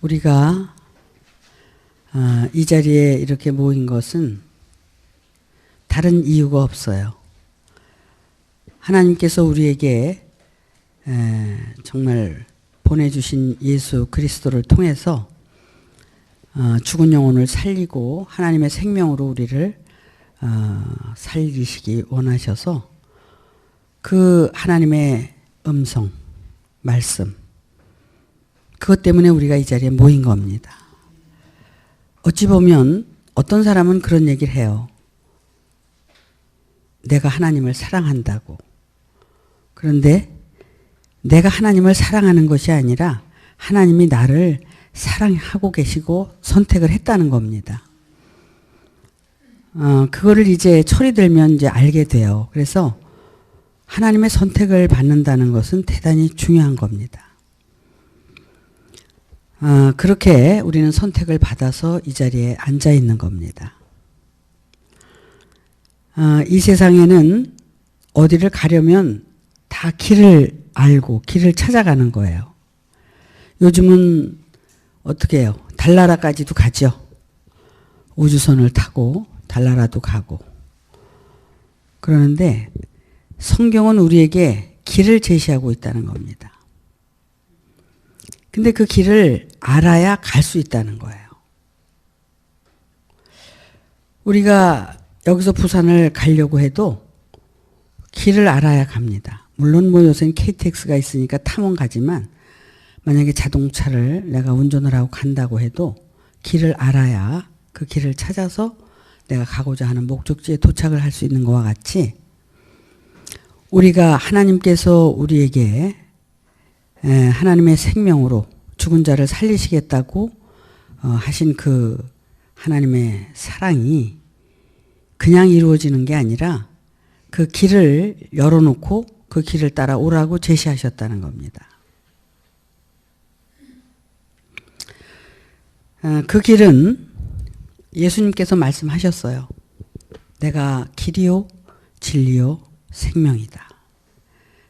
우리가 이 자리에 이렇게 모인 것은 다른 이유가 없어요. 하나님께서 우리에게 정말 보내주신 예수 그리스도를 통해서 죽은 영혼을 살리고 하나님의 생명으로 우리를 살리시기 원하셔서 그 하나님의 음성, 말씀, 그것 때문에 우리가 이 자리에 모인 겁니다. 어찌 보면 어떤 사람은 그런 얘기를 해요. 내가 하나님을 사랑한다고. 그런데 내가 하나님을 사랑하는 것이 아니라 하나님이 나를 사랑하고 계시고 선택을 했다는 겁니다. 그거를 이제 철이 들면 이제 알게 돼요. 그래서 하나님의 선택을 받는다는 것은 대단히 중요한 겁니다. 그렇게 우리는 선택을 받아서 이 자리에 앉아 있는 겁니다. 이 세상에는 어디를 가려면 다 길을 알고 길을 찾아가는 거예요. 요즘은 어떻게 해요? 달나라까지도 가죠. 우주선을 타고 달나라도 가고. 그러는데 성경은 우리에게 길을 제시하고 있다는 겁니다. 근데 그 길을 알아야 갈 수 있다는 거예요. 우리가 여기서 부산을 가려고 해도 길을 알아야 갑니다. 물론 뭐 요새는 KTX가 있으니까 타면 가지만 만약에 자동차를 내가 운전을 하고 간다고 해도 길을 알아야 그 길을 찾아서 내가 가고자 하는 목적지에 도착을 할 수 있는 것과 같이 우리가 하나님께서 우리에게 하나님의 생명으로 죽은 자를 살리시겠다고 하신 그 하나님의 사랑이 그냥 이루어지는 게 아니라 그 길을 열어놓고 그 길을 따라 오라고 제시하셨다는 겁니다. 그 길은 예수님께서 말씀하셨어요. 내가 길이요 진리요 생명이다.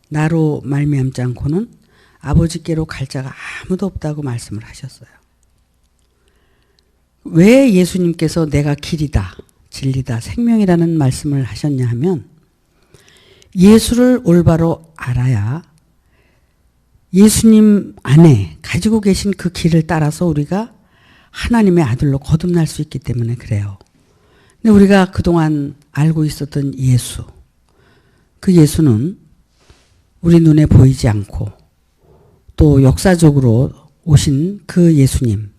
나로 말미암지 않고는 아버지께로 갈 자가 아무도 없다고 말씀을 하셨어요. 왜 예수님께서 내가 길이다, 진리다, 생명이라는 말씀을 하셨냐 하면 예수를 올바로 알아야 예수님 안에 가지고 계신 그 길을 따라서 우리가 하나님의 아들로 거듭날 수 있기 때문에 그래요. 근데 우리가 그동안 알고 있었던 예수, 그 예수는 우리 눈에 보이지 않고 또 역사적으로 오신 그 예수님,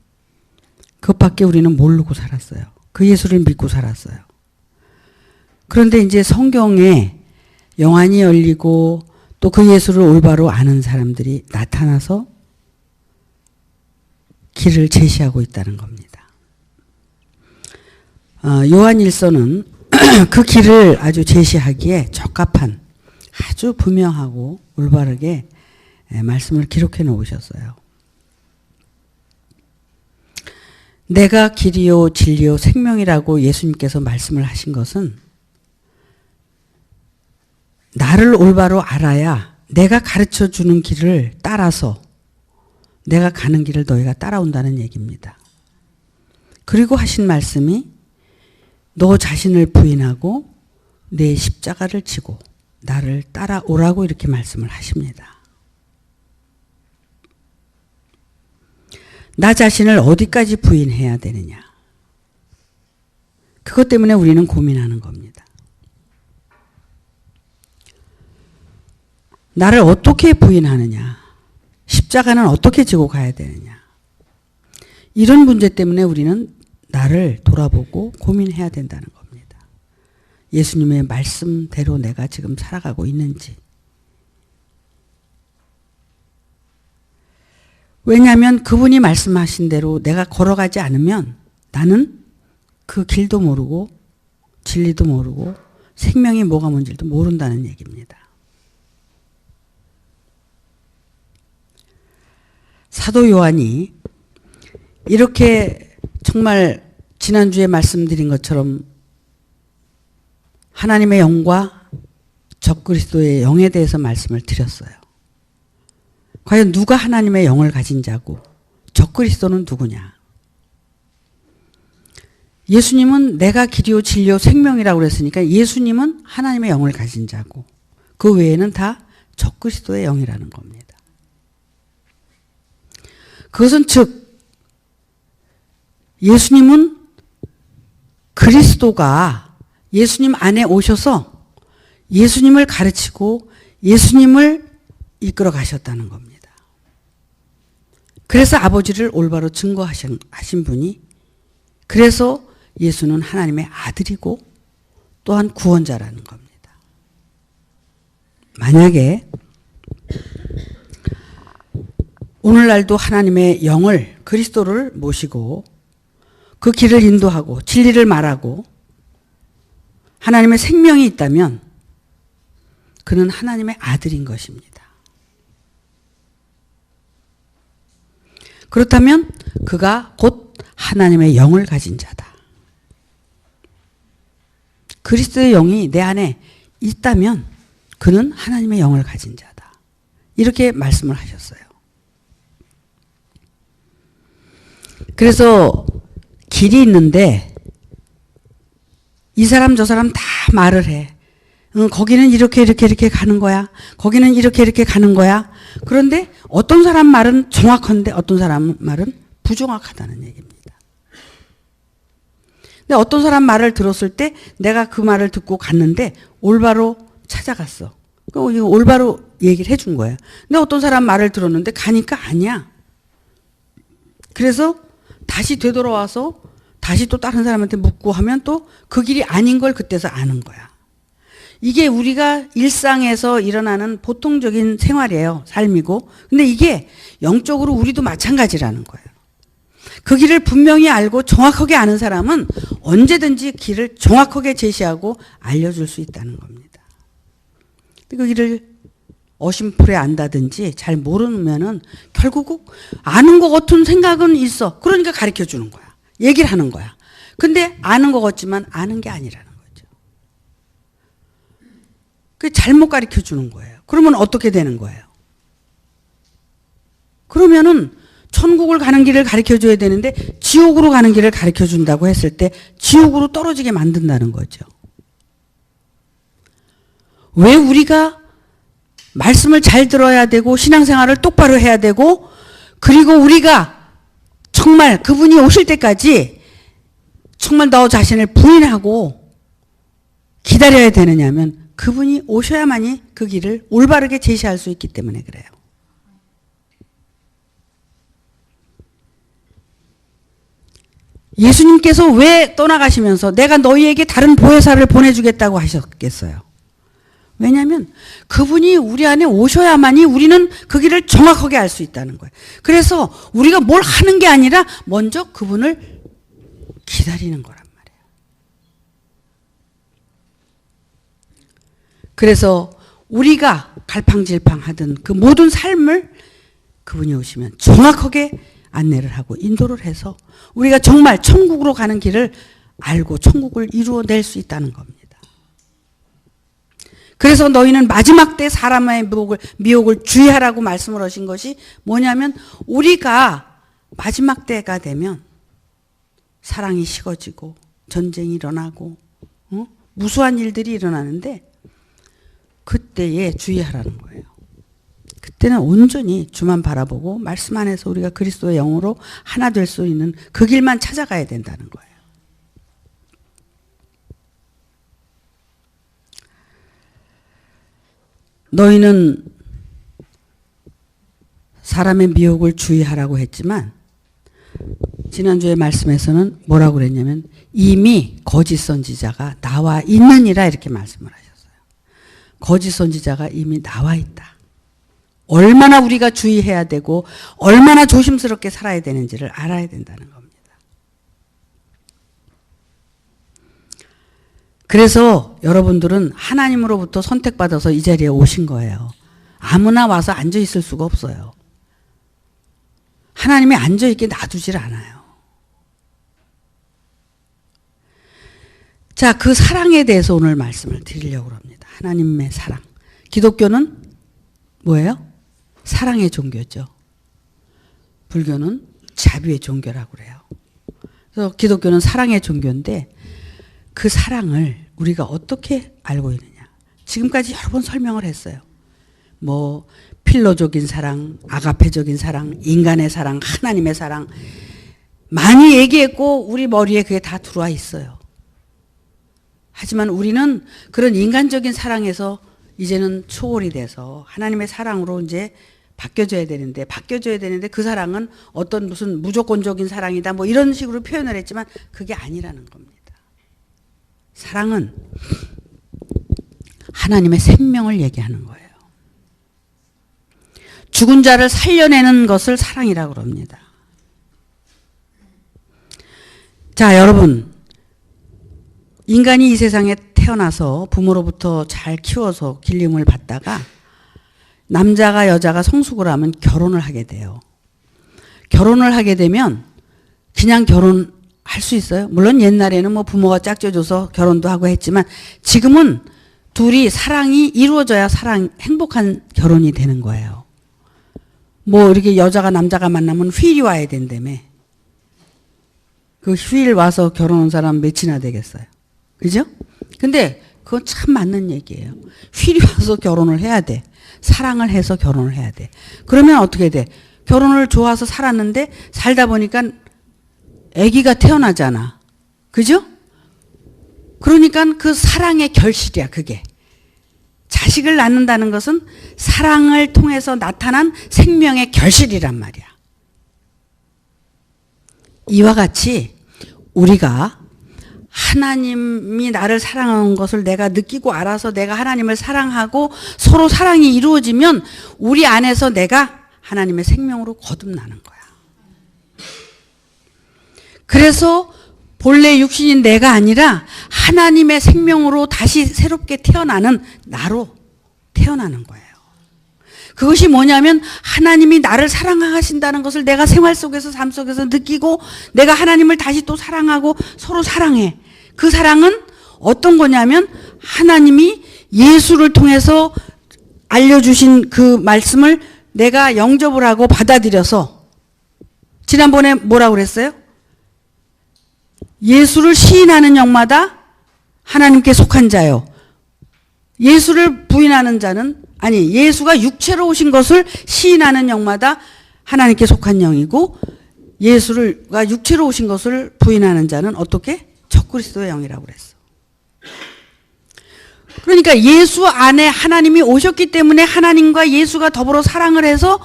그것밖에 우리는 모르고 살았어요. 그 예수를 믿고 살았어요. 그런데 이제 성경에 영안이 열리고 또 그 예수를 올바로 아는 사람들이 나타나서 길을 제시하고 있다는 겁니다. 요한일서는 그 길을 아주 제시하기에 적합한 아주 분명하고 올바르게 말씀을 기록해 놓으셨어요. 내가 길이요 진리요 생명이라고 예수님께서 말씀을 하신 것은 나를 올바로 알아야 내가 가르쳐 주는 길을 따라서 내가 가는 길을 너희가 따라온다는 얘기입니다. 그리고 하신 말씀이 너 자신을 부인하고 내 십자가를 지고 나를 따라오라고 이렇게 말씀을 하십니다. 나 자신을 어디까지 부인해야 되느냐. 그것 때문에 우리는 고민하는 겁니다. 나를 어떻게 부인하느냐. 십자가는 어떻게 지고 가야 되느냐. 이런 문제 때문에 우리는 나를 돌아보고 고민해야 된다는 겁니다. 예수님의 말씀대로 내가 지금 살아가고 있는지. 왜냐하면 그분이 말씀하신 대로 내가 걸어가지 않으면 나는 그 길도 모르고 진리도 모르고 생명이 뭐가 뭔지도 모른다는 얘기입니다. 사도 요한이 이렇게 정말 지난주에 말씀드린 것처럼 하나님의 영과 적그리스도의 영에 대해서 말씀을 드렸어요. 과연 누가 하나님의 영을 가진 자고 적그리스도는 누구냐? 예수님은 내가 길이요 진리요 생명이라고 그랬으니까 예수님은 하나님의 영을 가진 자고 그 외에는 다 적그리스도의 영이라는 겁니다. 그것은 즉 예수님은 그리스도가 예수님 안에 오셔서 예수님을 가르치고 예수님을 이끌어 가셨다는 겁니다. 그래서 아버지를 올바로 증거하신 분이, 그래서 예수는 하나님의 아들이고 또한 구원자라는 겁니다. 만약에 오늘날도 하나님의 영을, 그리스도를 모시고 그 길을 인도하고 진리를 말하고 하나님의 생명이 있다면 그는 하나님의 아들인 것입니다. 그렇다면 그가 곧 하나님의 영을 가진 자다. 그리스도의 영이 내 안에 있다면 그는 하나님의 영을 가진 자다. 이렇게 말씀을 하셨어요. 그래서 길이 있는데 이 사람 저 사람 다 말을 해. 거기는 이렇게 가는 거야. 거기는 이렇게 가는 거야. 그런데 어떤 사람 말은 정확한데 어떤 사람 말은 부정확하다는 얘기입니다. 근데 어떤 사람 말을 들었을 때 내가 그 말을 듣고 갔는데 올바로 찾아갔어. 그럼 이거 올바로 얘기를 해준 거야. 근데 어떤 사람 말을 들었는데 가니까 아니야. 그래서 다시 되돌아와서 다시 또 다른 사람한테 묻고 하면 또 그 길이 아닌 걸 그때서 아는 거야. 이게 우리가 일상에서 일어나는 보통적인 생활이에요. 삶이고. 근데 이게 영적으로 우리도 마찬가지라는 거예요. 그 길을 분명히 알고 정확하게 아는 사람은 언제든지 길을 정확하게 제시하고 알려줄 수 있다는 겁니다. 그 길을 어심풀에 안다든지 잘 모르면은 결국 아는 것 같은 생각은 있어. 그러니까 가르쳐 주는 거야. 얘기를 하는 거야. 근데 아는 것 같지만 아는 게 아니라는 거죠. 그 잘못 가르쳐 주는 거예요. 그러면 어떻게 되는 거예요? 그러면은 천국을 가는 길을 가르쳐 줘야 되는데 지옥으로 가는 길을 가르쳐 준다고 했을 때 지옥으로 떨어지게 만든다는 거죠. 왜 우리가 말씀을 잘 들어야 되고 신앙생활을 똑바로 해야 되고 그리고 우리가 정말 그분이 오실 때까지 정말 너 자신을 부인하고 기다려야 되느냐면 그분이 오셔야만이 그 길을 올바르게 제시할 수 있기 때문에 그래요. 예수님께서 왜 떠나가시면서 내가 너희에게 다른 보혜사를 보내주겠다고 하셨겠어요? 왜냐하면 그분이 우리 안에 오셔야만이 우리는 그 길을 정확하게 알 수 있다는 거예요. 그래서 우리가 뭘 하는 게 아니라 먼저 그분을 기다리는 거란 말이에요. 그래서 우리가 갈팡질팡하던 그 모든 삶을 그분이 오시면 정확하게 안내를 하고 인도를 해서 우리가 정말 천국으로 가는 길을 알고 천국을 이루어낼 수 있다는 겁니다. 그래서 너희는 마지막 때 사람의 미혹을 주의하라고 말씀을 하신 것이 뭐냐면 우리가 마지막 때가 되면 사랑이 식어지고 전쟁이 일어나고 무수한 일들이 일어나는데 그때에 주의하라는 거예요. 그때는 온전히 주만 바라보고 말씀 안에서 우리가 그리스도의 영으로 하나 될 수 있는 그 길만 찾아가야 된다는 거예요. 너희는 사람의 미혹을 주의하라고 했지만 지난주에 말씀에서는 뭐라고 그랬냐면 이미 거짓 선지자가 나와 있느니라 이렇게 말씀을 하셨어요. 거짓 선지자가 이미 나와 있다. 얼마나 우리가 주의해야 되고 얼마나 조심스럽게 살아야 되는지를 알아야 된다는 겁니다. 그래서 여러분들은 하나님으로부터 선택받아서 이 자리에 오신 거예요. 아무나 와서 앉아 있을 수가 없어요. 하나님이 앉아 있게 놔두질 않아요. 자, 그 사랑에 대해서 오늘 말씀을 드리려고 합니다. 하나님의 사랑. 기독교는 뭐예요? 사랑의 종교죠. 불교는 자비의 종교라고 그래요. 그래서 기독교는 사랑의 종교인데 그 사랑을 우리가 어떻게 알고 있느냐. 지금까지 여러 번 설명을 했어요. 뭐 필로적인 사랑, 아가페적인 사랑, 인간의 사랑, 하나님의 사랑 많이 얘기했고 우리 머리에 그게 다 들어와 있어요. 하지만 우리는 그런 인간적인 사랑에서 이제는 초월이 돼서 하나님의 사랑으로 이제 바뀌어져야 되는데 그 사랑은 어떤 무슨 무조건적인 사랑이다 뭐 이런 식으로 표현을 했지만 그게 아니라는 겁니다. 사랑은 하나님의 생명을 얘기하는 거예요. 죽은 자를 살려내는 것을 사랑이라고 합니다. 자, 여러분. 인간이 이 세상에 태어나서 부모로부터 잘 키워서 길림을 받다가 남자가 여자가 성숙을 하면 결혼을 하게 돼요. 결혼을 하게 되면 그냥 결혼할 수 있어요? 물론 옛날에는 뭐 부모가 짝져줘서 결혼도 하고 했지만 지금은 둘이 사랑이 이루어져야 행복한 결혼이 되는 거예요. 뭐 이렇게 여자가 남자가 만나면 휠이 와야 된다며. 그 휠 와서 결혼한 사람 몇이나 되겠어요? 그죠? 근데 그건 참 맞는 얘기예요. 휠이 와서 결혼을 해야 돼. 사랑을 해서 결혼을 해야 돼. 그러면 어떻게 돼? 결혼을 좋아서 살았는데 살다 보니까 아기가 태어나잖아. 그죠? 그러니까 그 사랑의 결실이야, 그게. 자식을 낳는다는 것은 사랑을 통해서 나타난 생명의 결실이란 말이야. 이와 같이 우리가 하나님이 나를 사랑하는 것을 내가 느끼고 알아서 내가 하나님을 사랑하고 서로 사랑이 이루어지면 우리 안에서 내가 하나님의 생명으로 거듭나는 거야. 그래서 본래 육신인 내가 아니라 하나님의 생명으로 다시 새롭게 태어나는 나로 태어나는 거예요. 그것이 뭐냐면 하나님이 나를 사랑하신다는 것을 내가 생활 속에서 삶 속에서 느끼고 내가 하나님을 다시 또 사랑하고 서로 사랑해. 그 사랑은 어떤 거냐면 하나님이 예수를 통해서 알려주신 그 말씀을 내가 영접을 하고 받아들여서 지난번에 뭐라고 그랬어요? 예수를 시인하는 영마다 하나님께 속한 자요. 예수를 부인하는 자는 예수가 육체로 오신 것을 시인하는 영마다 하나님께 속한 영이고 예수가 육체로 오신 것을 부인하는 자는 어떻게? 적그리스도의 영이라고 그랬어. 그러니까 예수 안에 하나님이 오셨기 때문에 하나님과 예수가 더불어 사랑을 해서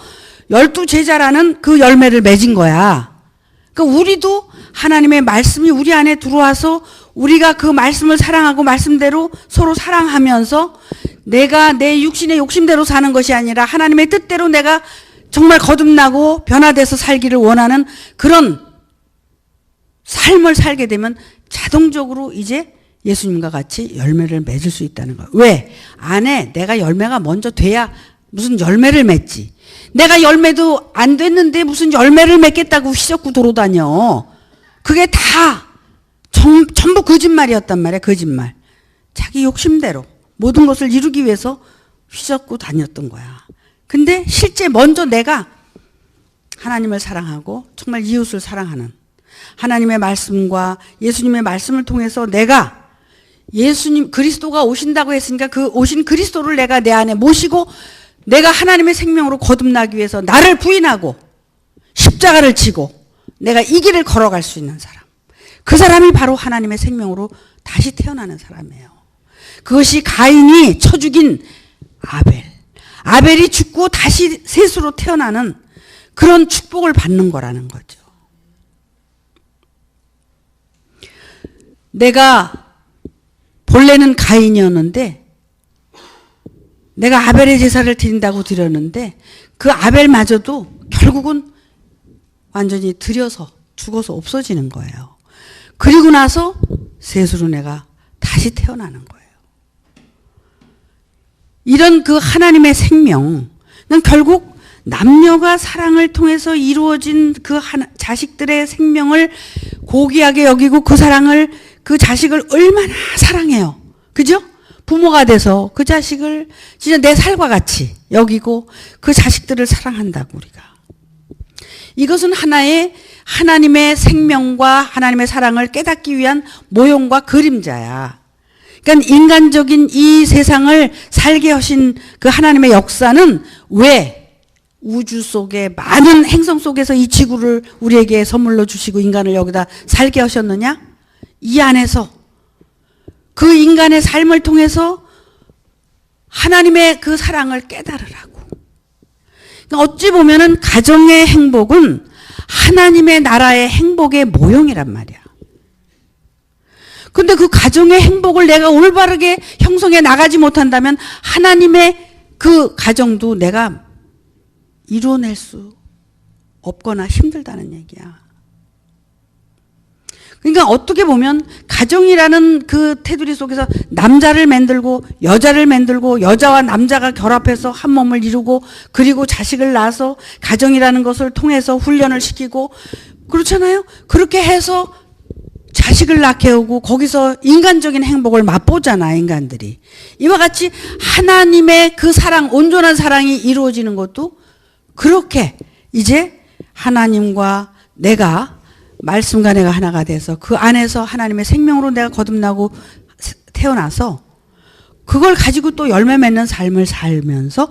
12제자라는 그 열매를 맺은 거야. 그러니까 우리도 하나님의 말씀이 우리 안에 들어와서 우리가 그 말씀을 사랑하고 말씀대로 서로 사랑하면서 내가 내 육신의 욕심대로 사는 것이 아니라 하나님의 뜻대로 내가 정말 거듭나고 변화돼서 살기를 원하는 그런 삶을 살게 되면 자동적으로 이제 예수님과 같이 열매를 맺을 수 있다는 거예요. 왜? 안에 내가 열매가 먼저 돼야 무슨 열매를 맺지. 내가 열매도 안 됐는데 무슨 열매를 맺겠다고 휘젓고 돌아다녀. 그게 다 전부 거짓말이었단 말이야. 거짓말. 자기 욕심대로 모든 것을 이루기 위해서 휘젓고 다녔던 거야. 근데 실제 먼저 내가 하나님을 사랑하고 정말 이웃을 사랑하는 하나님의 말씀과 예수님의 말씀을 통해서 내가 예수님 그리스도가 오신다고 했으니까 그 오신 그리스도를 내가 내 안에 모시고 내가 하나님의 생명으로 거듭나기 위해서 나를 부인하고 십자가를 지고 내가 이 길을 걸어갈 수 있는 사람. 그 사람이 바로 하나님의 생명으로 다시 태어나는 사람이에요. 그것이 가인이 쳐 죽인 아벨. 아벨이 죽고 다시 셋으로 태어나는 그런 축복을 받는 거라는 거죠. 내가 본래는 가인이었는데 내가 아벨의 제사를 드린다고 드렸는데 그 아벨마저도 결국은 완전히 들여서 죽어서 없어지는 거예요. 그리고 나서 셋으로 내가 다시 태어나는 거예요. 이런 그 하나님의 생명은 결국 남녀가 사랑을 통해서 이루어진 그 자식들의 생명을 고귀하게 여기고 그 사랑을 그 자식을 얼마나 사랑해요. 그죠? 부모가 돼서 그 자식을 진짜 내 살과 같이 여기고 그 자식들을 사랑한다고 우리가. 이것은 하나의 하나님의 생명과 하나님의 사랑을 깨닫기 위한 모형과 그림자야. 그러니까 인간적인 이 세상을 살게 하신 그 하나님의 역사는 왜 우주 속에 많은 행성 속에서 이 지구를 우리에게 선물로 주시고 인간을 여기다 살게 하셨느냐? 이 안에서 그 인간의 삶을 통해서 하나님의 그 사랑을 깨달으라고. 그러니까 어찌 보면은 가정의 행복은 하나님의 나라의 행복의 모형이란 말이야. 근데 그 가정의 행복을 내가 올바르게 형성해 나가지 못한다면 하나님의 그 가정도 내가 이루어낼 수 없거나 힘들다는 얘기야. 그러니까 어떻게 보면 가정이라는 그 테두리 속에서 남자를 만들고 여자를 만들고 여자와 남자가 결합해서 한 몸을 이루고 그리고 자식을 낳아서 가정이라는 것을 통해서 훈련을 시키고 그렇잖아요. 그렇게 해서 자식을 낳게 하고 거기서 인간적인 행복을 맛보잖아, 인간들이. 이와 같이 하나님의 그 사랑, 온전한 사랑이 이루어지는 것도 그렇게 이제 하나님과 내가 말씀과 내가 하나가 돼서 그 안에서 하나님의 생명으로 내가 거듭나고 태어나서 그걸 가지고 또 열매 맺는 삶을 살면서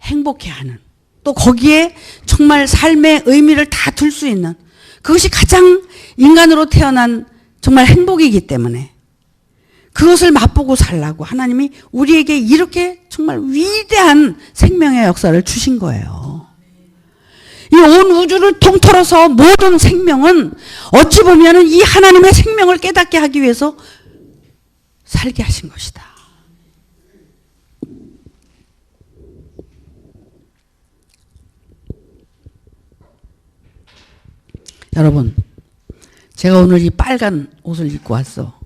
행복해하는, 또 거기에 정말 삶의 의미를 다 둘 수 있는, 그것이 가장 인간으로 태어난 정말 행복이기 때문에 그것을 맛보고 살라고 하나님이 우리에게 이렇게 정말 위대한 생명의 역사를 주신 거예요. 이 온 우주를 통틀어서 모든 생명은 어찌 보면은 이 하나님의 생명을 깨닫게 하기 위해서 살게 하신 것이다. 여러분, 제가 오늘 이 빨간 옷을 입고 왔어.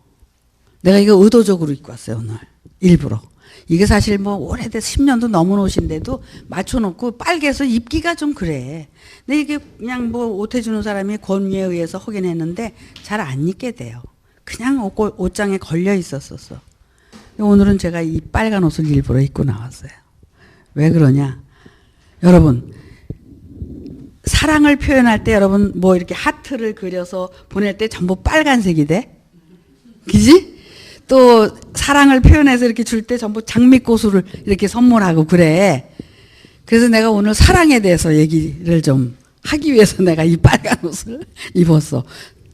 내가 이거 의도적으로 입고 왔어요, 오늘. 일부러. 이게 사실 뭐 오래돼서 10년도 넘은 옷인데도 맞춰놓고 빨개서 입기가 좀 그래. 근데 이게 그냥 뭐 옷 해주는 사람이 권위에 의해서 하긴 했는데 잘 안 입게 돼요. 그냥 옷장에 걸려 있었었어. 오늘은 제가 이 빨간 옷을 일부러 입고 나왔어요. 왜 그러냐? 여러분, 사랑을 표현할 때 여러분 뭐 이렇게 하트를 그려서 보낼 때 전부 빨간색이 돼? 그지? 또 사랑을 표현해서 이렇게 줄 때 전부 장미꽃을 이렇게 선물하고 그래. 그래서 내가 오늘 사랑에 대해서 얘기를 좀 하기 위해서 내가 이 빨간 옷을 입었어.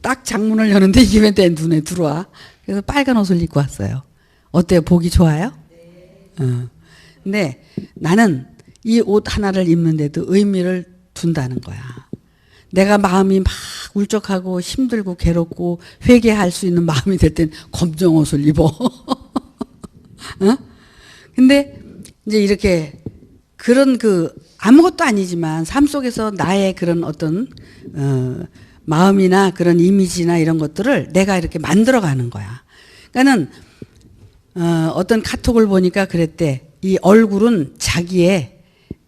딱 장문을 여는데 이게 왜 내 눈에 들어와. 그래서 빨간 옷을 입고 왔어요. 어때요? 보기 좋아요? 네. 근데 나는 이 옷 하나를 입는데도 의미를 둔다는 거야. 내가 마음이 막 울적하고 힘들고 괴롭고 회개할 수 있는 마음이 될 땐 검정 옷을 입어. 어? 근데 이제 이렇게 그런 그 아무것도 아니지만 삶 속에서 나의 그런 어떤 마음이나 그런 이미지나 이런 것들을 내가 이렇게 만들어 가는 거야. 그러니까는 어떤 카톡을 보니까 그랬대. 이 얼굴은 자기의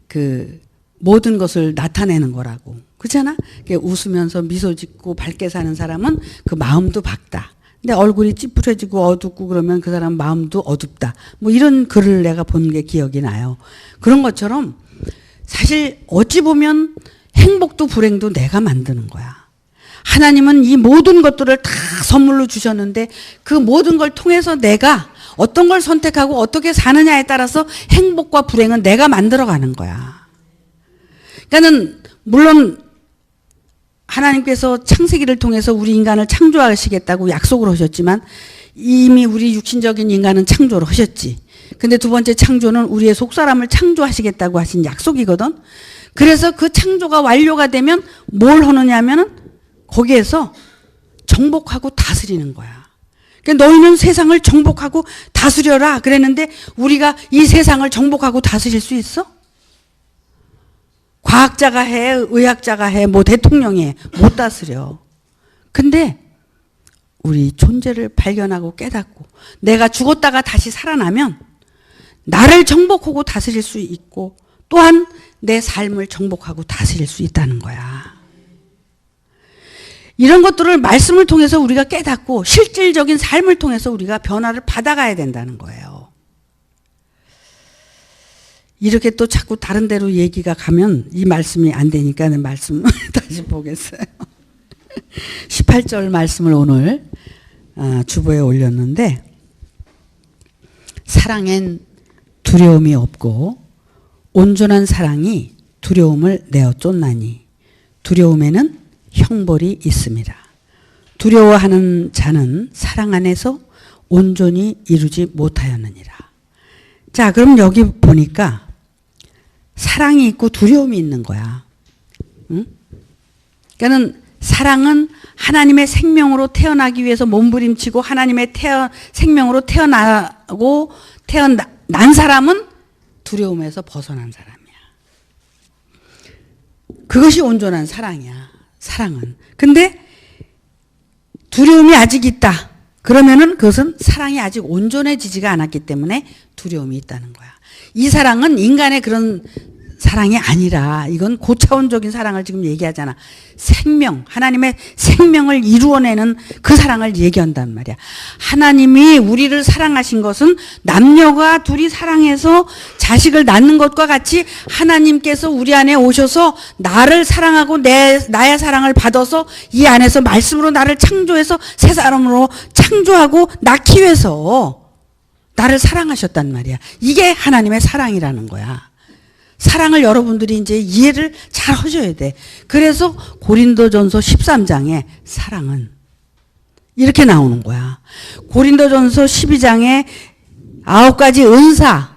그 모든 것을 나타내는 거라고. 그렇잖아? 웃으면서 미소 짓고 밝게 사는 사람은 그 마음도 밝다. 근데 얼굴이 찌푸려지고 어둡고 그러면 그 사람 마음도 어둡다. 뭐 이런 글을 내가 본 게 기억이 나요. 그런 것처럼 사실 어찌 보면 행복도 불행도 내가 만드는 거야. 하나님은 이 모든 것들을 다 선물로 주셨는데 그 모든 걸 통해서 내가 어떤 걸 선택하고 어떻게 사느냐에 따라서 행복과 불행은 내가 만들어가는 거야. 그러니까는 물론 하나님께서 창세기를 통해서 우리 인간을 창조하시겠다고 약속을 하셨지만 이미 우리 육신적인 인간은 창조를 하셨지. 근데 두 번째 창조는 우리의 속사람을 창조하시겠다고 하신 약속이거든. 그래서 그 창조가 완료가 되면 뭘 하느냐 하면은 거기에서 정복하고 다스리는 거야. 그러니까 너희는 세상을 정복하고 다스려라 그랬는데 우리가 이 세상을 정복하고 다스릴 수 있어? 과학자가 해, 의학자가 해, 뭐 대통령이 해. 못 다스려. 근데 우리 존재를 발견하고 깨닫고 내가 죽었다가 다시 살아나면 나를 정복하고 다스릴 수 있고 또한 내 삶을 정복하고 다스릴 수 있다는 거야. 이런 것들을 말씀을 통해서 우리가 깨닫고 실질적인 삶을 통해서 우리가 변화를 받아가야 된다는 거예요. 이렇게 또 자꾸 다른 데로 얘기가 가면 이 말씀이 안 되니까 말씀 다시 보겠어요. 18절 말씀을 오늘 주보에 올렸는데, 사랑엔 두려움이 없고 온전한 사랑이 두려움을 내어 쫓나니 두려움에는 형벌이 있습니다. 두려워하는 자는 사랑 안에서 온전히 이루지 못하였느니라. 자, 그럼 여기 보니까 사랑이 있고 두려움이 있는 거야. 응? 그러니까는 사랑은 하나님의 생명으로 태어나기 위해서 몸부림치고 하나님의 생명으로 태어나고 태어난 사람은 두려움에서 벗어난 사람이야. 그것이 온전한 사랑이야. 사랑은. 근데 두려움이 아직 있다. 그러면은 그것은 사랑이 아직 온전해지지가 않았기 때문에 두려움이 있다는 거야. 이 사랑은 인간의 그런 사랑이 아니라 이건 고차원적인 사랑을 지금 얘기하잖아. 생명, 하나님의 생명을 이루어내는 그 사랑을 얘기한단 말이야. 하나님이 우리를 사랑하신 것은 남녀가 둘이 사랑해서 자식을 낳는 것과 같이 하나님께서 우리 안에 오셔서 나를 사랑하고 나의 사랑을 받아서 이 안에서 말씀으로 나를 창조해서 새 사람으로 창조하고 낳기 위해서 나를 사랑하셨단 말이야. 이게 하나님의 사랑이라는 거야. 사랑을 여러분들이 이제 이해를 잘 하셔야 돼. 그래서 고린도전서 13장에 사랑은 이렇게 나오는 거야. 고린도전서 12장에 9가지 은사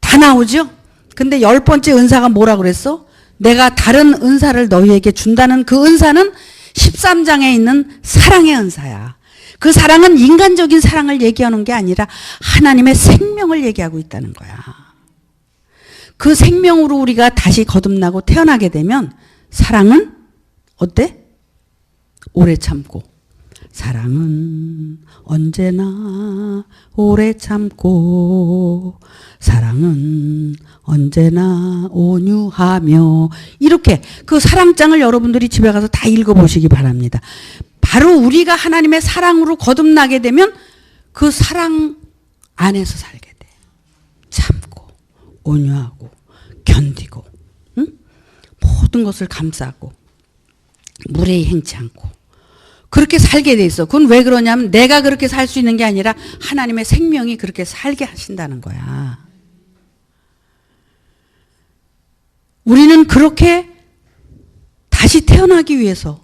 다 나오죠? 근데 10번째 은사가 뭐라 그랬어? 내가 다른 은사를 너희에게 준다는 그 은사는 13장에 있는 사랑의 은사야. 그 사랑은 인간적인 사랑을 얘기하는 게 아니라 하나님의 생명을 얘기하고 있다는 거야. 그 생명으로 우리가 다시 거듭나고 태어나게 되면 사랑은 어때? 오래 참고. 사랑은 언제나 오래 참고 사랑은 언제나 온유하며, 이렇게 그 사랑장을 여러분들이 집에 가서 다 읽어보시기 바랍니다. 바로 우리가 하나님의 사랑으로 거듭나게 되면 그 사랑 안에서 살게 돼. 참고 온유하고 견디고, 응? 모든 것을 감싸고 무례히 행치 않고 그렇게 살게 돼 있어. 그건 왜 그러냐면 내가 그렇게 살 수 있는 게 아니라 하나님의 생명이 그렇게 살게 하신다는 거야. 우리는 그렇게 다시 태어나기 위해서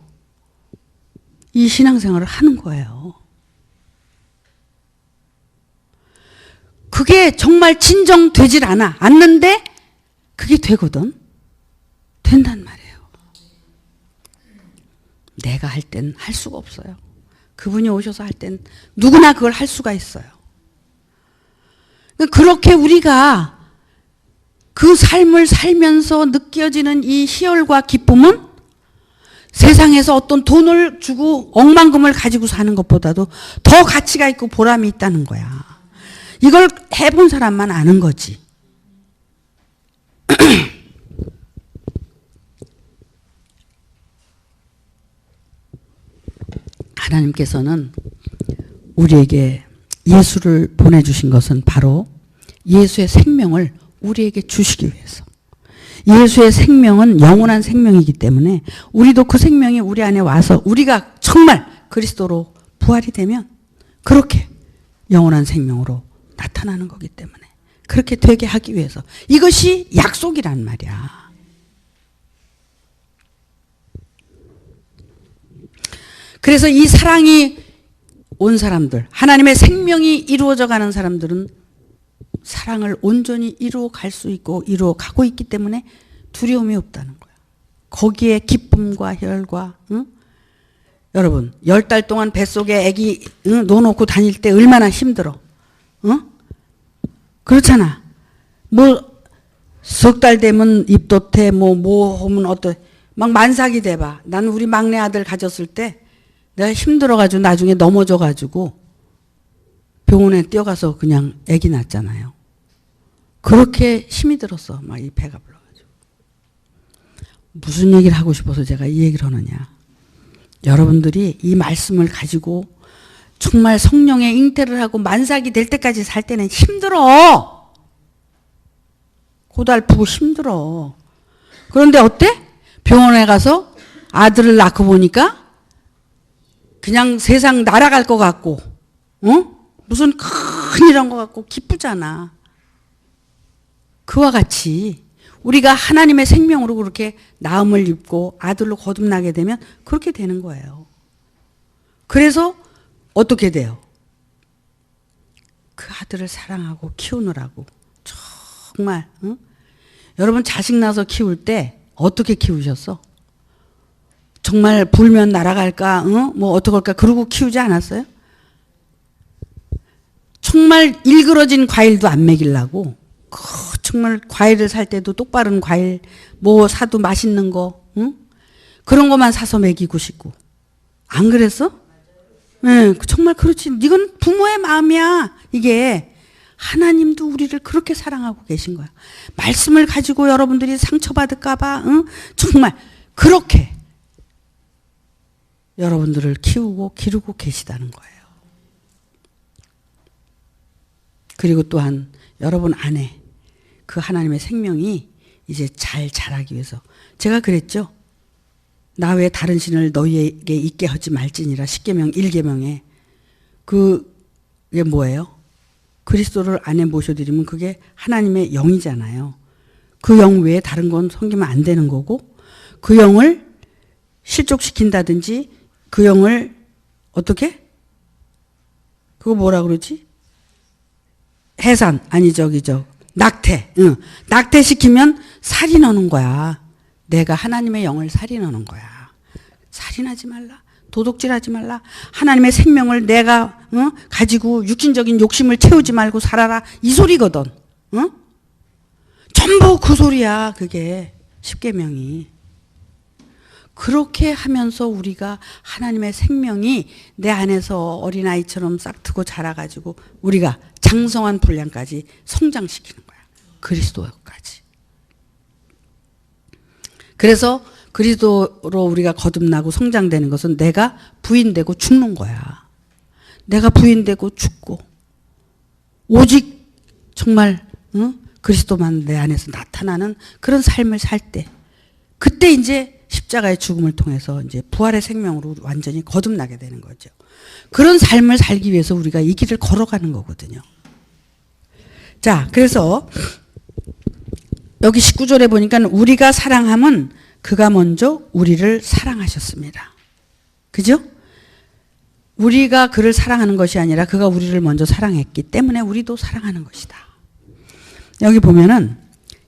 이 신앙생활을 하는 거예요. 그게 정말 진정되질 않는데 그게 되거든. 된단 말이에요. 내가 할 땐 할 수가 없어요. 그분이 오셔서 할 땐 누구나 그걸 할 수가 있어요. 그렇게 우리가 그 삶을 살면서 느껴지는 이 희열과 기쁨은 세상에서 어떤 돈을 주고 억만금을 가지고 사는 것보다도 더 가치가 있고 보람이 있다는 거야. 이걸 해본 사람만 아는 거지. 하나님께서는 우리에게 예수를 보내주신 것은 바로 예수의 생명을 우리에게 주시기 위해서. 예수의 생명은 영원한 생명이기 때문에 우리도 그 생명이 우리 안에 와서 우리가 정말 그리스도로 부활이 되면 그렇게 영원한 생명으로 나타나는 거기 때문에 그렇게 되게 하기 위해서. 이것이 약속이란 말이야. 그래서 이 사랑이 온 사람들, 하나님의 생명이 이루어져 가는 사람들은 사랑을 온전히 이루어 갈 수 있고 이루어 가고 있기 때문에 두려움이 없다는 거야. 거기에 기쁨과 혈과, 응? 여러분 10달 동안 뱃속에 아기 넣어놓고 다닐 때 얼마나 힘들어. 응? 그렇잖아. 뭐 석 달 되면 입덧해 뭐 하면 어떠, 막 만삭이 돼봐. 나는 우리 막내 아들 가졌을 때 내가 힘들어가지고 나중에 넘어져가지고 병원에 뛰어가서 그냥 아기 낳았잖아요. 그렇게 힘이 들었어. 막 이 배가 불러가지고. 무슨 얘기를 하고 싶어서 제가 이 얘기를 하느냐. 여러분들이 이 말씀을 가지고 정말 성령의 잉태를 하고 만삭이 될 때까지 살 때는 힘들어. 고달프고 힘들어. 그런데 어때? 병원에 가서 아들을 낳고 보니까 그냥 세상 날아갈 것 같고, 무슨 큰일한 것 같고 기쁘잖아. 그와 같이 우리가 하나님의 생명으로 그렇게 나음을 입고 아들로 거듭나게 되면 그렇게 되는 거예요. 그래서 어떻게 돼요? 그 아들을 사랑하고 키우느라고 정말 여러분 자식 낳아서 키울 때 어떻게 키우셨어? 정말 불면 날아갈까? 뭐 어떡할까? 그러고 키우지 않았어요? 정말 일그러진 과일도 안 먹이려고 정말 과일을 살 때도 똑바른 과일 뭐 사도 맛있는 거 그런 것만 사서 먹이고 싶고 안 그랬어? 네, 정말 그렇지. 이건 부모의 마음이야. 이게 하나님도 우리를 그렇게 사랑하고 계신 거야. 말씀을 가지고 여러분들이 상처받을까 봐 정말 그렇게 여러분들을 키우고 기르고 계시다는 거예요. 그리고 또한 여러분 안에 그 하나님의 생명이 이제 잘 자라기 위해서 제가 그랬죠. 나 외에 다른 신을 너희에게 있게 하지 말지니라 10계명 1계명에 그게 뭐예요? 그리스도를 안에 모셔드리면 그게 하나님의 영이잖아요. 그 영 외에 다른 건 섬기면 안 되는 거고 그 영을 실족시킨다든지 그 영을 어떻게? 그거 뭐라 그러지? 해산 아니 낙태. 낙태시키면 살인하는 거야. 내가 하나님의 영을 살인하는 거야. 살인하지 말라. 도둑질하지 말라. 하나님의 생명을 내가 가지고 육신적인 욕심을 채우지 말고 살아라. 이 소리거든. 전부 그 소리야. 그게 10계명이. 그렇게 하면서 우리가 하나님의 생명이 내 안에서 어린아이처럼 싹트고 자라가지고 우리가 장성한 분량까지 성장시키는 거야. 그리스도까지. 그래서 그리스도로 우리가 거듭나고 성장되는 것은 내가 부인되고 죽는 거야. 내가 부인되고 죽고 오직 정말 그리스도만 내 안에서 나타나는 그런 삶을 살 때 그때 이제 십자가의 죽음을 통해서 이제 부활의 생명으로 완전히 거듭나게 되는 거죠. 그런 삶을 살기 위해서 우리가 이 길을 걸어가는 거거든요. 자, 그래서 여기 19절에 보니까 우리가 사랑함은 그가 먼저 우리를 사랑하셨습니다. 그죠? 우리가 그를 사랑하는 것이 아니라 그가 우리를 먼저 사랑했기 때문에 우리도 사랑하는 것이다. 여기 보면은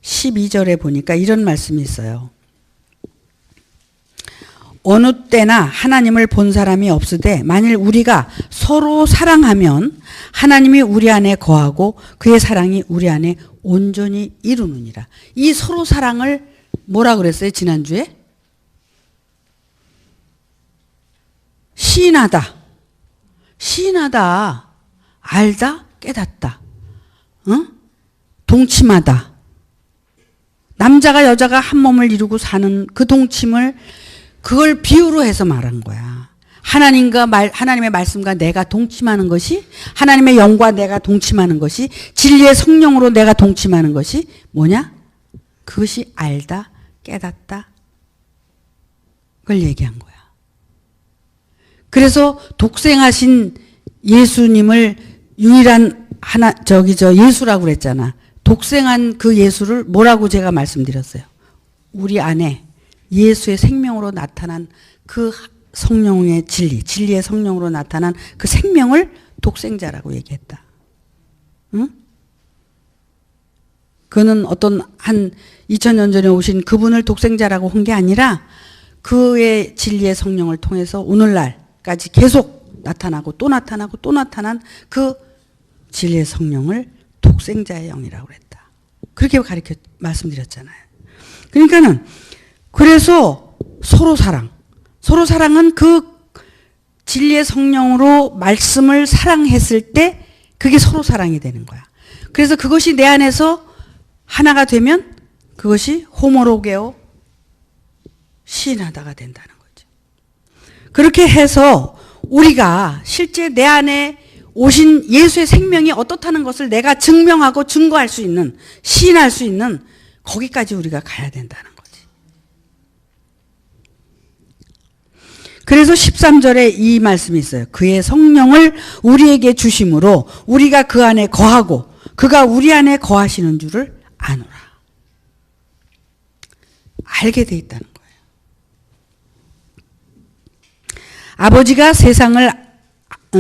12절에 보니까 이런 말씀이 있어요. 어느 때나 하나님을 본 사람이 없으되 만일 우리가 서로 사랑하면 하나님이 우리 안에 거하고 그의 사랑이 우리 안에 온전히 이루느니라. 이 서로 사랑을 뭐라 그랬어요? 지난주에? 시인하다. 시인하다. 알다. 깨닫다. 동침하다. 남자가 여자가 한 몸을 이루고 사는 그 동침을 그걸 비유로 해서 말한 거야. 하나님의 말씀과 내가 동침하는 것이 하나님의 영과 내가 동침하는 것이 진리의 성령으로 내가 동침하는 것이 뭐냐? 그것이 알다, 깨닫다. 그걸 얘기한 거야. 그래서 독생하신 예수님을 유일한 예수라고 그랬잖아. 독생한 그 예수를 뭐라고 제가 말씀드렸어요? 우리 안에 예수의 생명으로 나타난 그 성령의 진리의 성령으로 나타난 그 생명을 독생자라고 얘기했다. 응? 그는 어떤 한 2000년 전에 오신 그분을 독생자라고 한 게 아니라 그의 진리의 성령을 통해서 오늘날까지 계속 나타나고 또 나타나고 또 나타난 그 진리의 성령을 독생자의 영이라고 그랬다. 그렇게 말씀드렸잖아요. 그러니까는 그래서 서로 사랑은 그 진리의 성령으로 말씀을 사랑했을 때 그게 서로 사랑이 되는 거야. 그래서 그것이 내 안에서 하나가 되면 그것이 호모로게오 시인하다가 된다는 거죠. 그렇게 해서 우리가 실제 내 안에 오신 예수의 생명이 어떻다는 것을 내가 증명하고 증거할 수 있는, 시인할 수 있는 거기까지 우리가 가야 된다는 거지. 그래서 13절에 이 말씀이 있어요. 그의 성령을 우리에게 주심으로 우리가 그 안에 거하고 그가 우리 안에 거하시는 줄을 아노라. 알게 돼 있다는 거예요.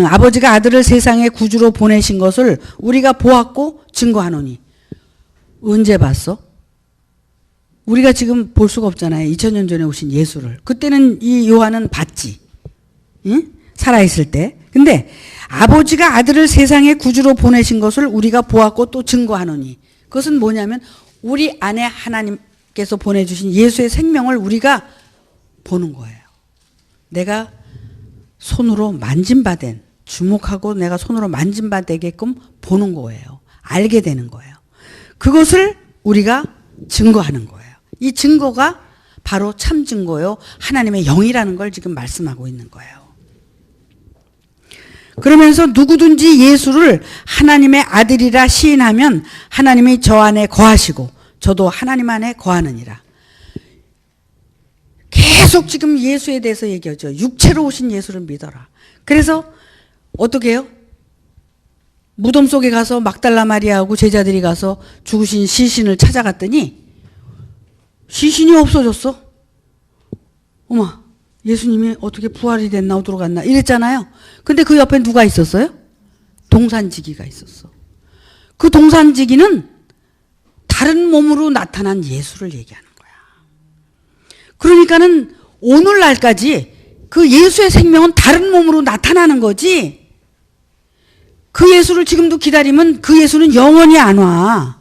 아버지가 아들을 세상의 구주로 보내신 것을 우리가 보았고 증거하노니. 언제 봤어? 우리가 지금 볼 수가 없잖아요. 2000년 전에 오신 예수를. 그때는 이 요한은 봤지. 응? 살아있을 때. 근데 아버지가 아들을 세상의 구주로 보내신 것을 우리가 보았고 또 증거하노니. 그것은 뭐냐면 우리 안에 하나님께서 보내주신 예수의 생명을 우리가 보는 거예요. 내가 손으로 만진바된, 주목하고 내가 손으로 만진바되게끔 보는 거예요. 알게 되는 거예요. 그것을 우리가 증거하는 거예요. 이 증거가 바로 참 증거요. 하나님의 영이라는 걸 지금 말씀하고 있는 거예요. 그러면서 누구든지 예수를 하나님의 아들이라 시인하면 하나님이 저 안에 거하시고 저도 하나님 안에 거하느니라. 계속 지금 예수에 대해서 얘기하죠. 육체로 오신 예수를 믿어라. 그래서 어떻게 해요? 무덤 속에 가서 막달라 마리아하고 제자들이 가서 죽으신 시신을 찾아갔더니 시신이 없어졌어. 어머, 예수님이 어떻게 부활이 됐나 어디로 갔나 이랬잖아요. 근데 그 옆에 누가 있었어요? 동산지기가 있었어. 그 동산지기는 다른 몸으로 나타난 예수를 얘기하는 거야. 그러니까는 오늘날까지 그 예수의 생명은 다른 몸으로 나타나는 거지. 그 예수를 지금도 기다리면 그 예수는 영원히 안 와.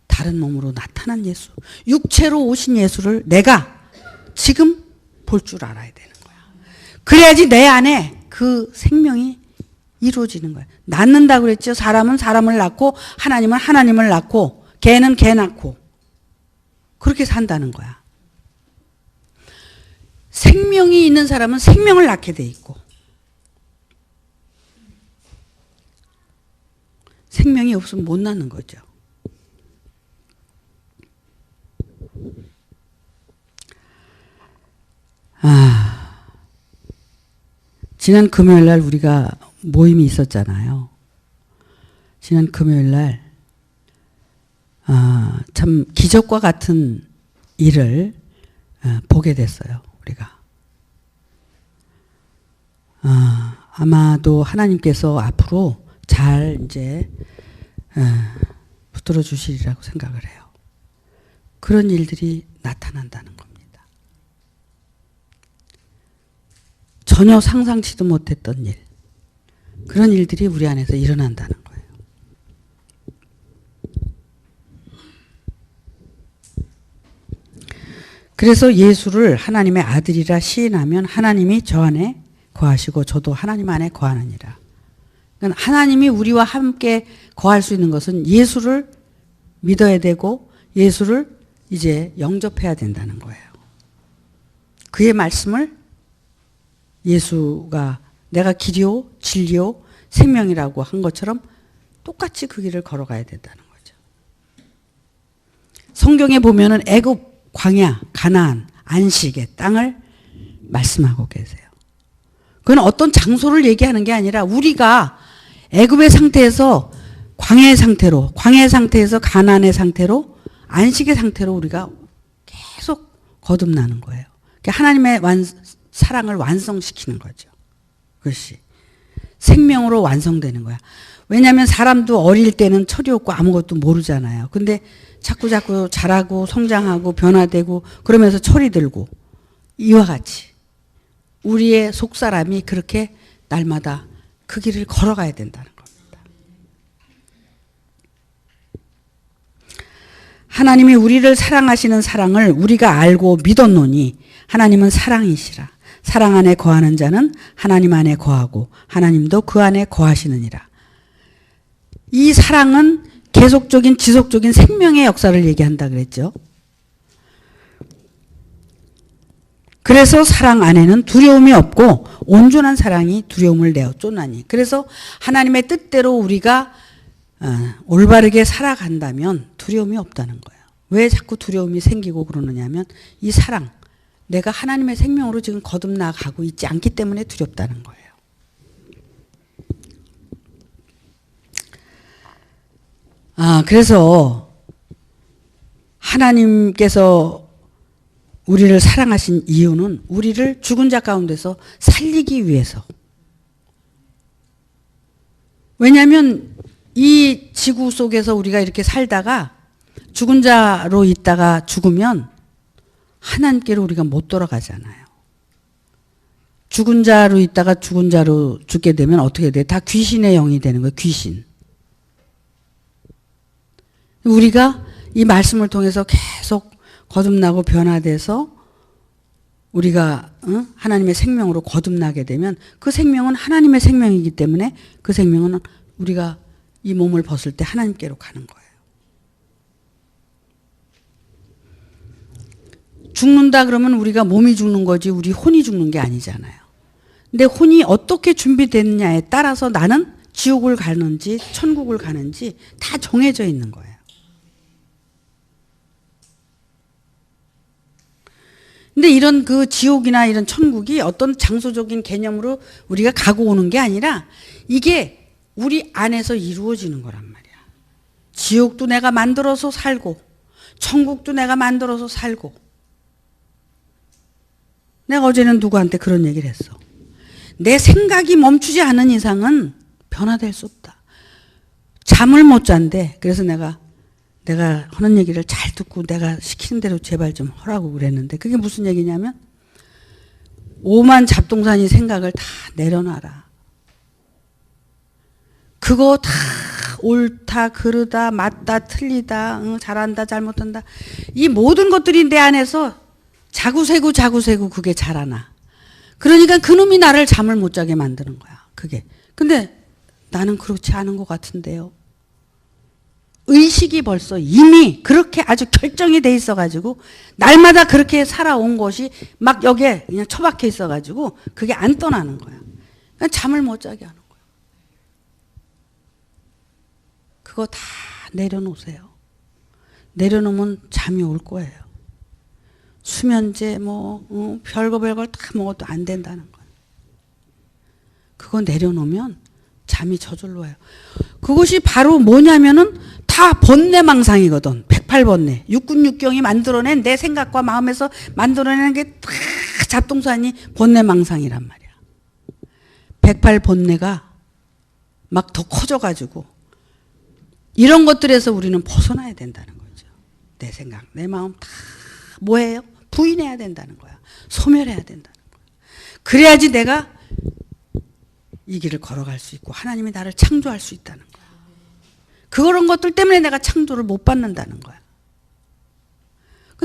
다른 몸으로 나타난 예수, 육체로 오신 예수를 내가 지금 볼 줄 알아야 되는 거야. 그래야지 내 안에 그 생명이 이루어지는 거야. 낳는다고 그랬죠. 사람은 사람을 낳고 하나님은 하나님을 낳고 개는 개 낳고 그렇게 산다는 거야. 생명이 있는 사람은 생명을 낳게 돼 있고 생명이 없으면 못 낳는 거죠. 지난 금요일 날 우리가 모임이 있었잖아요. 지난 금요일 날 참 기적과 같은 일을 보게 됐어요. 우리가. 아마도 하나님께서 앞으로 잘 이제 붙들어 주시리라고 생각을 해요. 그런 일들이 나타난다는 겁니다. 전혀 상상치도 못했던 일, 그런 일들이 우리 안에서 일어난다는 거예요. 그래서 예수를 하나님의 아들이라 시인하면 하나님이 저 안에 거하시고 저도 하나님 안에 거하느니라. 그러니까 하나님이 우리와 함께 거할 수 있는 것은 예수를 믿어야 되고 예수를 이제 영접해야 된다는 거예요. 그의 말씀을 예수가 내가 길이요 진리요 생명이라고 한 것처럼 똑같이 그 길을 걸어가야 된다는 거죠. 성경에 보면은 애굽, 광야, 가나안, 안식의 땅을 말씀하고 계세요. 그건 어떤 장소를 얘기하는 게 아니라 우리가 애굽의 상태에서 광야의 상태로, 광야의 상태에서 가나안의 상태로, 안식의 상태로 우리가 계속 거듭나는 거예요. 하나님의 사랑을 완성시키는 거죠. 그것이 생명으로 완성되는 거야. 왜냐하면 사람도 어릴 때는 철이 없고 아무것도 모르잖아요. 근데 자꾸 자라고 성장하고 변화되고 그러면서 철이 들고 이와 같이 우리의 속사람이 그렇게 날마다 그 길을 걸어가야 된다는 겁니다. 하나님이 우리를 사랑하시는 사랑을 우리가 알고 믿었노니 하나님은 사랑이시라. 사랑 안에 거하는 자는 하나님 안에 거하고 하나님도 그 안에 거하시느니라. 이 사랑은 계속적인 지속적인 생명의 역사를 얘기한다 그랬죠. 그래서 사랑 안에는 두려움이 없고 온전한 사랑이 두려움을 내어 쫓나니. 그래서 하나님의 뜻대로 우리가 올바르게 살아간다면 두려움이 없다는 거예요. 왜 자꾸 두려움이 생기고 그러느냐면 이 사랑, 내가 하나님의 생명으로 지금 거듭나가고 있지 않기 때문에 두렵다는 거예요. 그래서 하나님께서 우리를 사랑하신 이유는 우리를 죽은 자 가운데서 살리기 위해서. 왜냐하면 이 지구 속에서 우리가 이렇게 살다가 죽은 자로 있다가 죽으면 하나님께로 우리가 못 돌아가잖아요. 죽은 자로 있다가 죽은 자로 죽게 되면 어떻게 돼요? 다 귀신의 영이 되는 거예요. 귀신. 우리가 이 말씀을 통해서 계속 거듭나고 변화돼서 우리가 하나님의 생명으로 거듭나게 되면 그 생명은 하나님의 생명이기 때문에 그 생명은 우리가 이 몸을 벗을 때 하나님께로 가는 거예요. 죽는다 그러면 우리가 몸이 죽는 거지 우리 혼이 죽는 게 아니잖아요. 근데 혼이 어떻게 준비됐느냐에 따라서 나는 지옥을 가는지 천국을 가는지 다 정해져 있는 거예요. 근데 이런 그 지옥이나 이런 천국이 어떤 장소적인 개념으로 우리가 가고 오는 게 아니라 이게 우리 안에서 이루어지는 거란 말이야. 지옥도 내가 만들어서 살고 천국도 내가 만들어서 살고. 내가 어제는 누구한테 그런 얘기를 했어. 내 생각이 멈추지 않은 이상은 변화될 수 없다. 잠을 못 잔대. 그래서 내가 하는 얘기를 잘 듣고 내가 시키는 대로 제발 좀 하라고 그랬는데 그게 무슨 얘기냐면 오만 잡동사니 생각을 다 내려놔라. 그거 다 옳다 그르다 맞다 틀리다 잘한다 잘못한다 이 모든 것들이 내 안에서 자구세구 그게 자라나. 그러니까 그놈이 나를 잠을 못 자게 만드는 거야. 그게. 근데 나는 그렇지 않은 것 같은데요. 의식이 벌써 이미 그렇게 아주 결정이 돼 있어가지고 날마다 그렇게 살아온 것이 막 여기에 그냥 처박혀 있어가지고 그게 안 떠나는 거야. 그러니까 잠을 못 자게 하는 거야. 그거 다 내려놓으세요. 내려놓으면 잠이 올 거예요. 수면제 별걸 다 먹어도 안 된다는 거야. 그거 내려놓으면 잠이 저절로 와요. 그것이 바로 뭐냐면은 다 번뇌망상이거든. 108번뇌. 육군육경이 만들어낸 내 생각과 마음에서 만들어내는 게 다 잡동사니 번뇌망상이란 말이야. 108번뇌가 막 더 커져가지고 이런 것들에서 우리는 벗어나야 된다는 거죠. 내 생각, 내 마음 다 뭐예요? 부인해야 된다는 거야. 소멸해야 된다는 거야. 그래야지 내가 이 길을 걸어갈 수 있고 하나님이 나를 창조할 수 있다는 거야. 그런 것들 때문에 내가 창조를 못 받는다는 거야.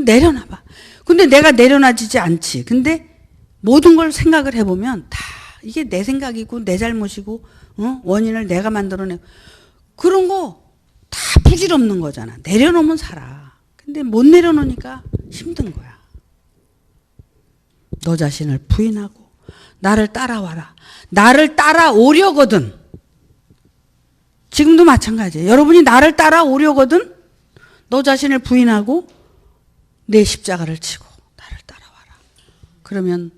내려놔봐. 근데 내가 내려놔지지 않지. 근데 모든 걸 생각을 해보면 다 이게 내 생각이고 내 잘못이고 원인을 내가 만들어내고 그런 거 다 부질없는 거잖아. 내려놓으면 살아. 근데 못 내려놓으니까 힘든 거야. 너 자신을 부인하고 나를 따라와라. 나를 따라오려거든. 지금도 마찬가지예요. 여러분이 나를 따라오려거든 너 자신을 부인하고 내 십자가를 치고 나를 따라와라. 그러면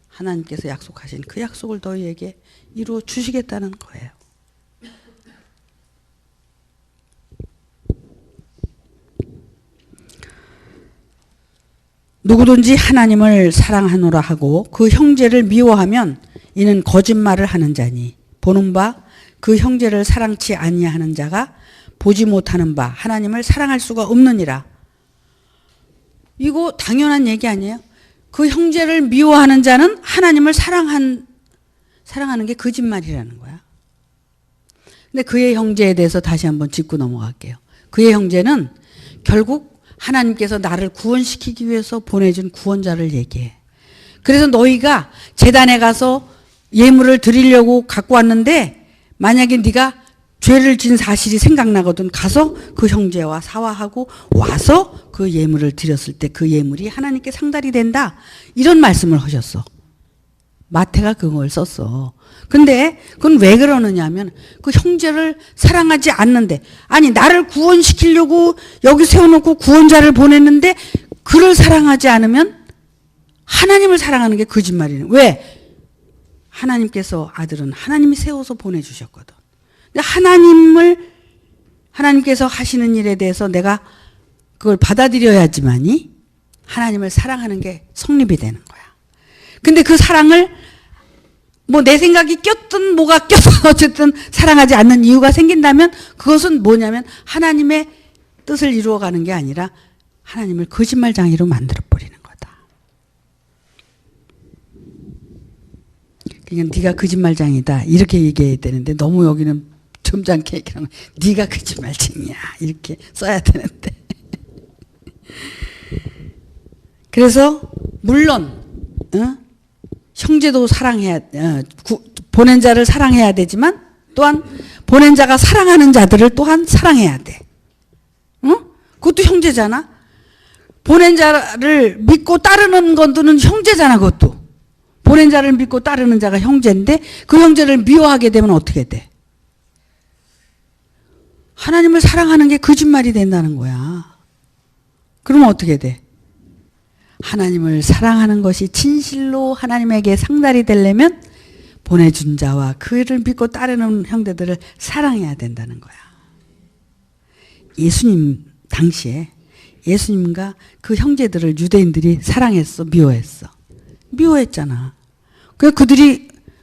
하나님께서 약속하신 그 약속을 너희에게 이루어 주시겠다는 거예요. 누구든지 하나님을 사랑하노라 하고 그 형제를 미워하면 이는 거짓말을 하는 자니 보는 바 그 형제를 사랑치 아니하는 자가 보지 못하는 바 하나님을 사랑할 수가 없느니라. 이거 당연한 얘기 아니에요? 그 형제를 미워하는 자는 하나님을 사랑하는 게 거짓말이라는 거야. 근데 그의 형제에 대해서 다시 한번 짚고 넘어갈게요. 그의 형제는 결국 하나님께서 나를 구원시키기 위해서 보내준 구원자를 얘기해. 그래서 너희가 제단에 가서 예물을 드리려고 갖고 왔는데 만약에 네가 죄를 진 사실이 생각나거든 가서 그 형제와 사화하고 와서 그 예물을 드렸을 때 그 예물이 하나님께 상달이 된다. 이런 말씀을 하셨어. 마태가 그걸 썼어. 근데 그건 왜 그러느냐 하면 그 형제를 사랑하지 않는데, 아니 나를 구원시키려고 여기 세워놓고 구원자를 보냈는데 그를 사랑하지 않으면 하나님을 사랑하는 게 거짓말이네. 왜? 하나님께서 아들은 하나님이 세워서 보내주셨거든. 근데 하나님께서 하시는 일에 대해서 내가 그걸 받아들여야지만이 하나님을 사랑하는 게 성립이 되는 거야. 근데 그 사랑을 뭐 내 생각이 꼈든 뭐가 꼈든 어쨌든 사랑하지 않는 이유가 생긴다면 그것은 뭐냐면 하나님의 뜻을 이루어가는 게 아니라 하나님을 거짓말쟁이로 만들어버리는 거다. 그러니까 네가 거짓말쟁이다 이렇게 얘기해야 되는데 너무 여기는 점잖게 얘기하는 거야. 네가 거짓말쟁이야 이렇게 써야 되는데. 그래서 물론 형제도 사랑해야, 보낸 자를 사랑해야 되지만 또한 보낸 자가 사랑하는 자들을 또한 사랑해야 돼. 그것도 형제잖아. 보낸 자를 믿고 따르는 것들은 형제잖아. 그것도 보낸 자를 믿고 따르는 자가 형제인데 그 형제를 미워하게 되면 어떻게 돼? 하나님을 사랑하는 게 거짓말이 된다는 거야. 그러면 어떻게 돼? 하나님을 사랑하는 것이 진실로 하나님에게 상달이 되려면 보내준 자와 그를 믿고 따르는 형제들을 사랑해야 된다는 거야. 예수님 당시에 예수님과 그 형제들을 유대인들이 사랑했어? 미워했어? 미워했잖아.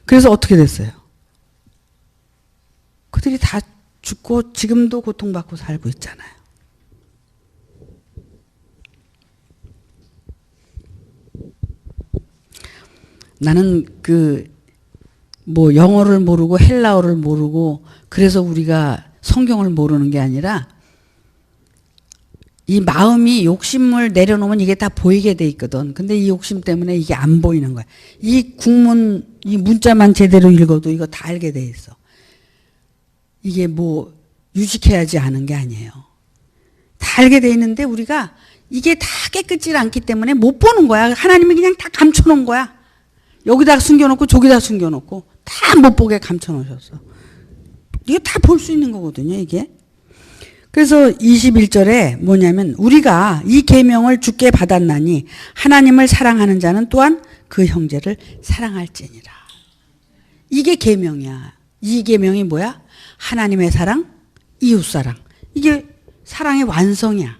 그래서 어떻게 됐어요? 그들이 다 죽고 지금도 고통받고 살고 있잖아요. 나는 영어를 모르고 헬라어를 모르고 그래서 우리가 성경을 모르는 게 아니라 이 마음이 욕심을 내려놓으면 이게 다 보이게 돼 있거든. 근데 이 욕심 때문에 이게 안 보이는 거야. 이 문자만 제대로 읽어도 이거 다 알게 돼 있어. 이게 유식해야지 하는 게 아니에요. 다 알게 돼 있는데 우리가 이게 다 깨끗지 않기 때문에 못 보는 거야. 하나님이 그냥 다 감춰놓은 거야. 여기다 숨겨놓고 저기다 숨겨놓고 다 못 보게 감춰놓으셨어. 이게 다 볼 수 있는 거거든요, 이게. 그래서 21절에 뭐냐면 우리가 이 계명을 주께 받았나니 하나님을 사랑하는 자는 또한 그 형제를 사랑할지니라. 이게 계명이야. 이 계명이 뭐야? 하나님의 사랑, 이웃사랑. 이게 사랑의 완성이야.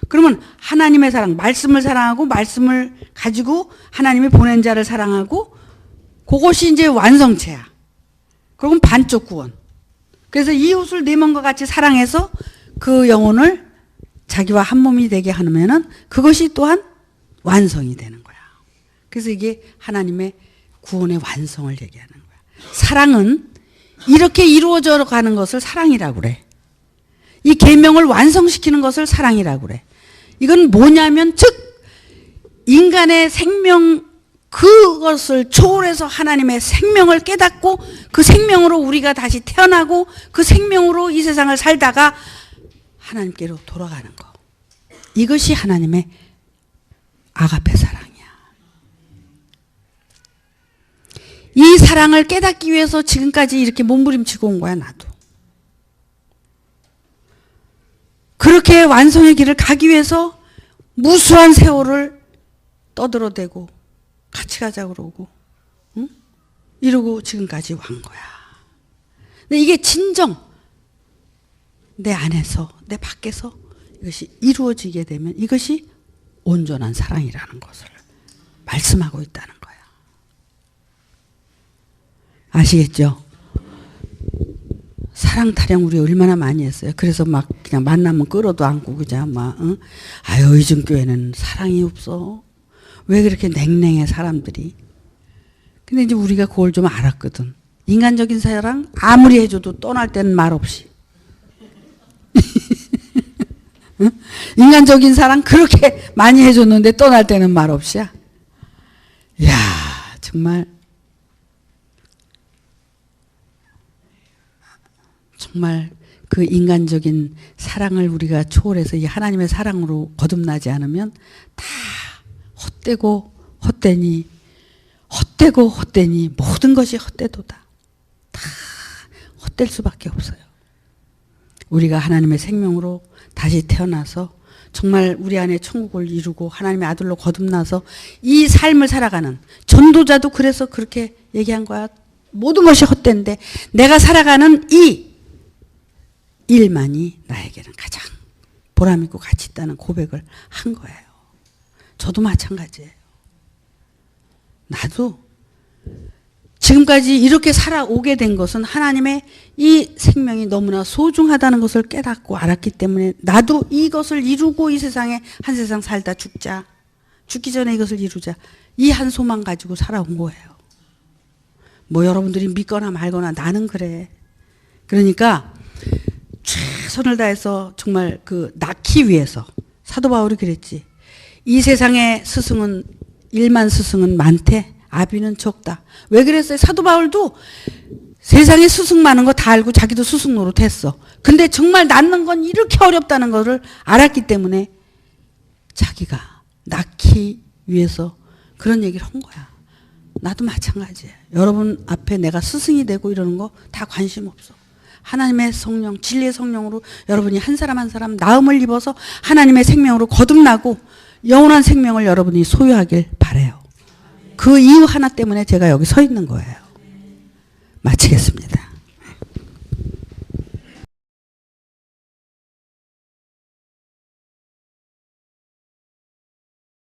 그러면 하나님의 사랑, 말씀을 사랑하고 말씀을 가지고 하나님이 보낸 자를 사랑하고 그것이 이제 완성체야. 그건 반쪽 구원. 그래서 이웃을 내 몸과 같이 사랑해서 그 영혼을 자기와 한 몸이 되게 하면은 그것이 또한 완성이 되는 거야. 그래서 이게 하나님의 구원의 완성을 얘기하는 거야. 사랑은 이렇게 이루어져 가는 것을 사랑이라고 그래. 이 계명을 완성시키는 것을 사랑이라고 그래. 이건 뭐냐면 즉 인간의 생명 그것을 초월해서 하나님의 생명을 깨닫고 그 생명으로 우리가 다시 태어나고 그 생명으로 이 세상을 살다가 하나님께로 돌아가는 거. 이것이 하나님의 아가페 사랑이야. 이 사랑을 깨닫기 위해서 지금까지 이렇게 몸부림치고 온 거야, 나도. 그렇게 완성의 길을 가기 위해서 무수한 세월을 떠들어대고 같이 가자 그러고 이러고 지금까지 온 거야. 근데 이게 진정 내 안에서 내 밖에서 이것이 이루어지게 되면 이것이 온전한 사랑이라는 것을 말씀하고 있다는 거야. 아시겠죠? 사랑 타령 우리 얼마나 많이 했어요. 그래서 막 그냥 만나면 끌어도 안고 그냥 아유 요즘 교회는 사랑이 없어. 왜 그렇게 냉랭해 사람들이. 근데 이제 우리가 그걸 좀 알았거든. 인간적인 사랑 아무리 해줘도 떠날 때는 말 없이. 인간적인 사랑 그렇게 많이 해줬는데 떠날 때는 말 없이야. 이야 정말 그 인간적인 사랑을 우리가 초월해서 이 하나님의 사랑으로 거듭나지 않으면 다 헛되고 헛되니 헛되고 헛되니 모든 것이 헛되도다. 다 헛될 수밖에 없어요. 우리가 하나님의 생명으로 다시 태어나서 정말 우리 안에 천국을 이루고 하나님의 아들로 거듭나서 이 삶을 살아가는 전도자도 그래서 그렇게 얘기한 거야. 모든 것이 헛된데 내가 살아가는 이 일만이 나에게는 가장 보람 있고 가치 있다는 고백을 한 거예요. 저도 마찬가지예요. 나도 지금까지 이렇게 살아오게 된 것은 하나님의 이 생명이 너무나 소중하다는 것을 깨닫고 알았기 때문에 나도 이것을 이루고 이 세상에 한 세상 살다 죽자. 죽기 전에 이것을 이루자. 이 한 소망 가지고 살아온 거예요. 뭐 여러분들이 믿거나 말거나 나는 그래. 그러니까 최선을 다해서 정말 그 낳기 위해서 사도 바울이 그랬지. 이 세상에 스승은 1만 스승은 많대. 아비는 적다. 왜 그랬어요? 사도 바울도 세상에 스승 많은 거 다 알고 자기도 스승 노릇했어. 근데 정말 낳는 건 이렇게 어렵다는 것을 알았기 때문에 자기가 낳기 위해서 그런 얘기를 한 거야. 나도 마찬가지예요. 여러분 앞에 내가 스승이 되고 이러는 거 다 관심 없어. 하나님의 성령, 진리의 성령으로 여러분이 한 사람 한 사람 나음을 입어서 하나님의 생명으로 거듭나고 영원한 생명을 여러분이 소유하길 바라요. 그 이유 하나 때문에 제가 여기 서 있는 거예요. 마치겠습니다.